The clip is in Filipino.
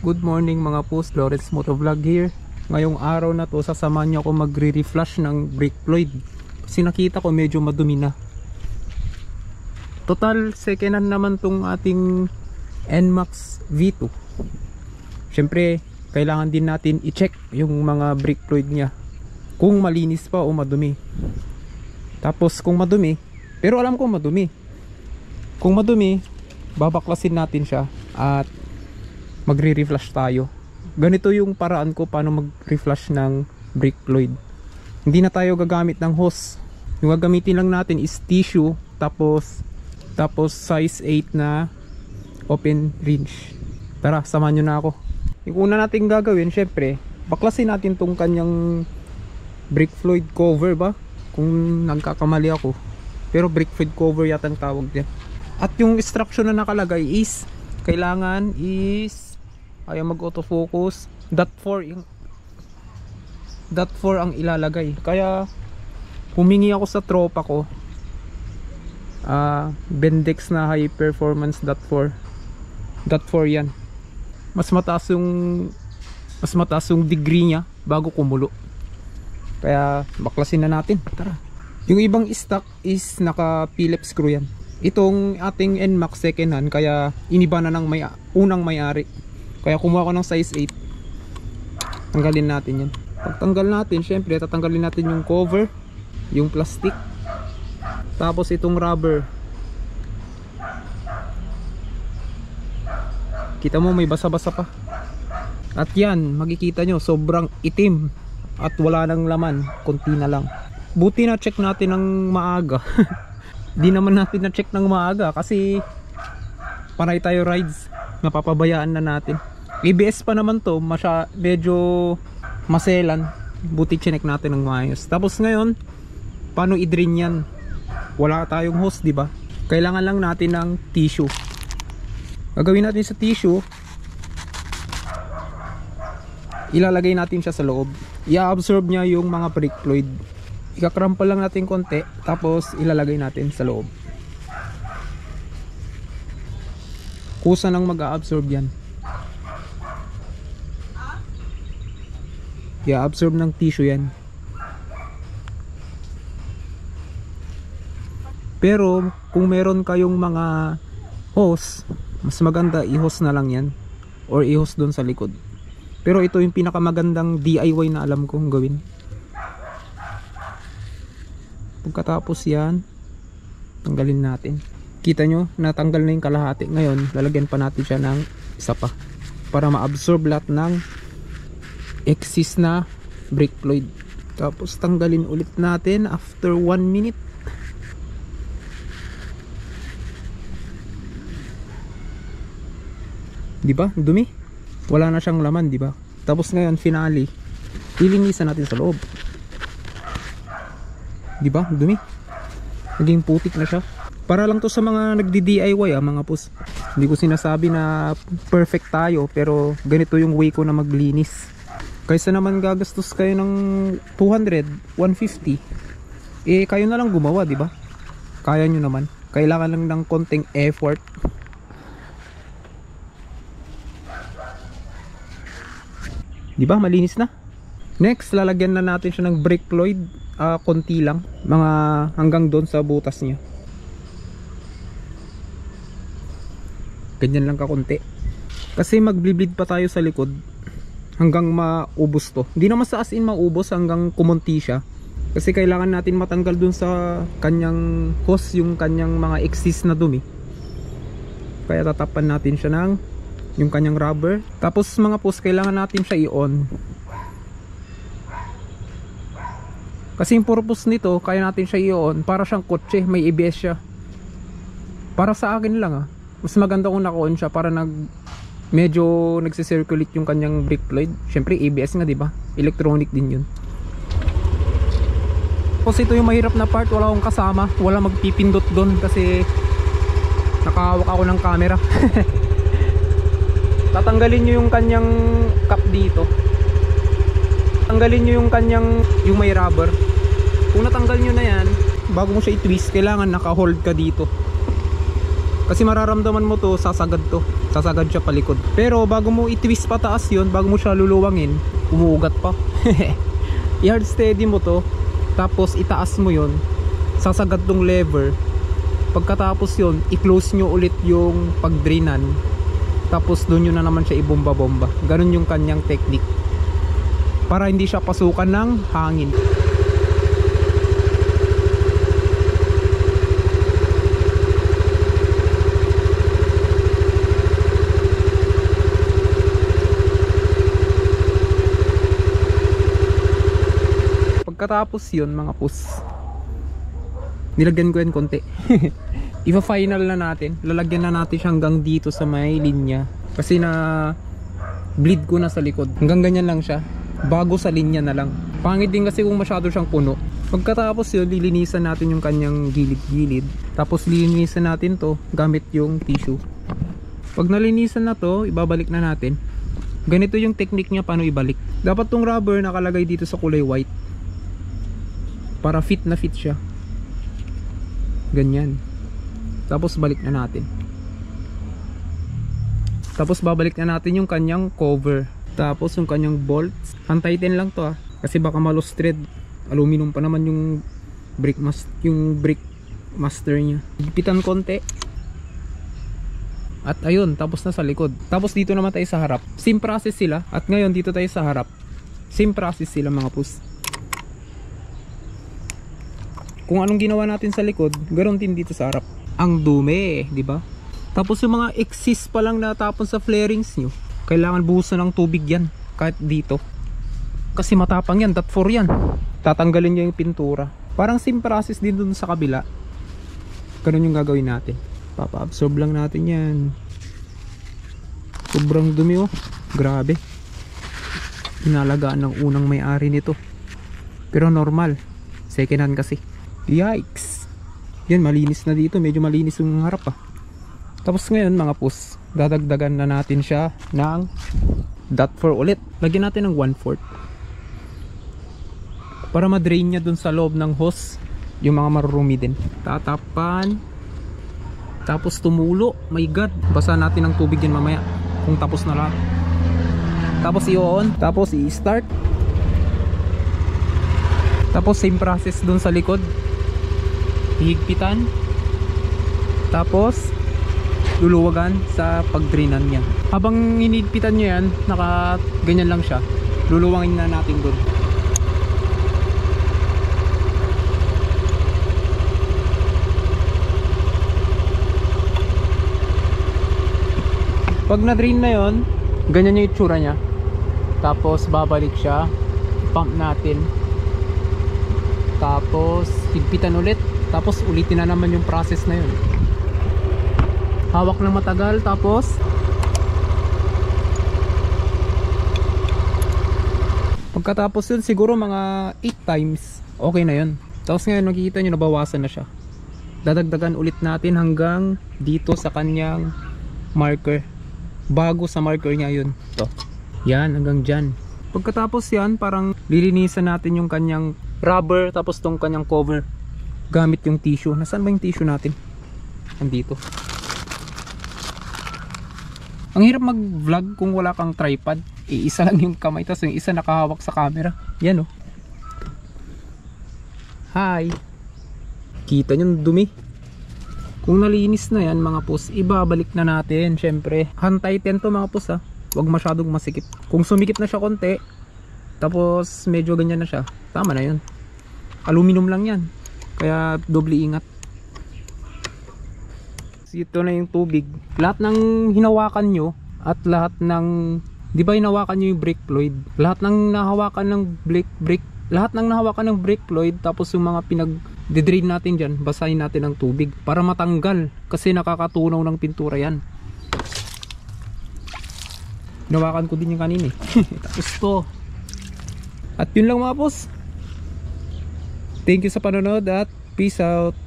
Good morning mga post, Lawrence Motovlog here. Ngayong araw na to, sasamahan niyo ako magre-reflash ng brake fluid kasi nakita ko medyo madumi na. Total second hand naman tong ating NMAX V2. Syempre kailangan din natin i-check yung mga brake fluid niya kung malinis pa o madumi. Tapos kung madumi, pero alam ko madumi, kung madumi babaklasin natin siya at magre-reflash tayo. Ganito yung paraan ko paano mag-reflash ng brake fluid. Hindi na tayo gagamit ng hose. Yung gagamitin lang natin is tissue, tapos size 8 na open range. Tara, samahan nyo na ako. Yung una natin gagawin, syempre baklasin natin tong kanyang brake fluid cover ba, kung nagkakamali ako, pero brake fluid cover yata ang tawag din. At yung instruction na nakalagay is kailangan is ayaw mag-autofocus. .4 ang ilalagay. Kaya humingi ako sa tropa ko Bendix na high performance .4 yan. Mas mataas yung degree niya bago kumulo. Kaya baklasin na natin. Tara. Yung ibang stock is naka Phillips screw yan. Itong ating NMAX second hand, kaya iniba na ng unang may-ari. Kaya kumuha ko ng size 8. Tanggalin natin yan. Pagtanggal natin, syempre tatanggalin natin yung cover, yung plastic, tapos itong rubber. Kita mo may basa-basa pa. At yan, makikita nyo sobrang itim at wala nang laman, konti na lang. Buti na check natin ng maaga. Di naman natin na check ng maaga kasi panay tayo rides, napapabayaan na natin. ABS pa naman to, medyo maselan. Buti chinek natin ng maayos. Tapos ngayon, paano i-drain yan? Wala tayong hose, di ba? Kailangan lang natin ng tissue. Gagawin natin sa tissue, ilalagay natin siya sa loob. I-absorb niya yung mga brake fluid. Ika-crumple lang natin konti, tapos ilalagay natin sa loob. Kusa nang mag-a-absorb yan. I-absorb ng tissue yan. Pero kung meron kayong mga hose, mas maganda i-hose na lang yan, or i-hose doon sa likod. Pero ito yung pinakamagandang DIY na alam kong gawin. Pagkatapos yan, tanggalin natin. Kita nyo, natanggal na yung kalahati. Ngayon, lalagyan pa natin siya ng isa pa para ma-absorb lahat ng excess na brake fluid. Tapos tanggalin ulit natin after 1 minute. Diba? Dumi. Wala na siyang laman, diba? Tapos ngayon, finally, lilinisan natin sa loob. Diba? Dumi. Naging putik na siya. Para lang to sa mga nagdi-DIY mga pus. Hindi ko sinasabi na perfect tayo, pero ganito yung way ko na maglinis. Kaysa naman gagastos kayo ng 200, 150, kayo na lang gumawa, diba? Kaya nyo naman. Kailangan lang ng konting effort. Diba? Malinis na. Next, lalagyan na natin siya ng brake fluid. Konti lang. Mga hanggang doon sa butas niya. Ganyan lang kakunti. Kasi mag-bleed pa tayo sa likod hanggang maubos to. Hindi naman sa as in maubos, hanggang kumunti siya. Kasi kailangan natin matanggal dun sa kanyang hose yung kanyang mga excess na dumi. Kaya tatapan natin siya ng yung kanyang rubber. Tapos mga post, kailangan natin siya i-on. Kasi yung purpose nito, kaya natin siya i-on para siyang kotse, may ABS siya. Para sa akin lang mas maganda kung naka-on siya para medyo nagsi-circulate yung kanyang brake fluid. Syempre ABS nga, diba? Electronic din yun. Tapos ito yung mahirap na part, wala akong kasama, wala magpipindot doon kasi nakahawak ako ng camera. Tatanggalin nyo yung kanyang cap dito. Tanggalin nyo yung may rubber. Kung natanggal nyo na yan, bago mo siya i-twist, kailangan naka-hold ka dito. Kasi mararamdaman mo to, sasagad to. sasagad siya palikod. Pero bago mo i-twist pataas yun, bago mo siya luluwangin, umuugat pa. I-hard steady mo to, tapos itaas mo yun, sasagad tong lever. Pagkatapos yun, i-close nyo ulit yung pagdrainan, tapos doon nyo na naman siya ibomba-bomba. Ganun yung kanyang technique, para hindi siya pasukan ng hangin. Pagkatapos yun mga pus, nilagyan ko yan konti. Ipa-final na natin, lalagyan na natin siya hanggang dito sa may linya, kasi na bleed ko na sa likod. Hanggang ganyan lang siya, bago sa linya na lang. Pangit din kasi kung masyado siyang puno. Pagkatapos yun, lilinisan natin yung kanyang gilid-gilid, tapos lilinisan natin to gamit yung tissue. Pag nalinisan na to, ibabalik na natin. Ganito yung technique niya paano ibalik. Dapat tong rubber nakalagay dito sa kulay white, para fit na fit siya. Ganyan. Tapos balik na natin. Tapos babalik na natin yung kanyang cover. Tapos yung kanyang bolts, untighten lang to kasi baka ma-loose thread. Aluminum pa naman yung brake master niya. Higpitan konti. At ayun, tapos na sa likod. Tapos dito naman tayo sa harap. Same process sila. At ngayon dito tayo sa harap. Same process sila mga pus. Kung anong ginawa natin sa likod, ganoon din dito sa harap. Ang dumi, di ba? Tapos yung mga exist pa lang natapon sa flarings nyo, kailangan buhusan ng tubig yan, kahit dito. Kasi matapang yan, .4 yan. Tatanggalin nyo yung pintura. Parang same process din dun sa kabila. Ganun yung gagawin natin. Papa-absorb lang natin yan. Sobrang dumi oh. Grabe. Inalagaan ng unang may-ari nito. Pero normal. Second hand kasi. Yikes. Yan, malinis na dito. Medyo malinis yung harap Tapos ngayon mga pus, dadagdagan na natin siya ng .4 ulit. Lagyan natin ng 1/4 para ma-drain niya dun sa loob ng hose yung mga marurumi din. Tatapan, tapos tumulo. My god, basa natin ng tubig yan mamaya kung tapos na lahat. Tapos i-on, tapos i-start. Tapos same process dun sa likod, hihigpitan, tapos luluwagan sa pagdrainan niya. Habang hinihigpitan nyo yan, naka ganyan lang siya, luluwangin na natin dun. Pag na-drain na yon, ganyan yung itsura nya. Tapos babalik siya, pump natin, tapos higpitan ulit, tapos ulitin na naman yung process na yun. Hawak ng matagal, tapos pagkatapos yun, siguro mga 8 times, okay na yun. Tapos ngayon makikita nyo nabawasan na siya. Dadagdagan ulit natin hanggang dito sa kanyang marker. Bago sa marker niya yun, to yan, hanggang dyan. Pagkatapos yan, parang lilinisan natin yung kanyang rubber, tapos tong kanyang cover gamit yung tissue. Nasaan ba yung tissue natin? Andito. Ang hirap mag vlog kung wala kang tripod. Iisa lang yung kamay, tapos yung isa nakahawak sa camera. Yan Hi. Kita nyo dumi. Kung nalinis na yan mga pus, ibabalik na natin. Syempre, hand-tighten to mga pus Huwag masyadong masikip. Kung sumikip na siya konti, tapos medyo ganyan na siya, tama na yun. Aluminum lang yan, kaya doble ingat. Ito na yung tubig. Lahat ng hinawakan nyo, at lahat ng, di ba hinawakan nyo yung brake fluid, lahat ng nahawakan ng lahat ng nahawakan ng brake fluid, tapos yung mga pinag-drain natin dyan, basahin natin ng tubig para matanggal, kasi nakakatunaw ng pintura yan. Hinawakan ko din yung kanina tapos to. At yun lang mga boss. Thank you sa panonood at peace out.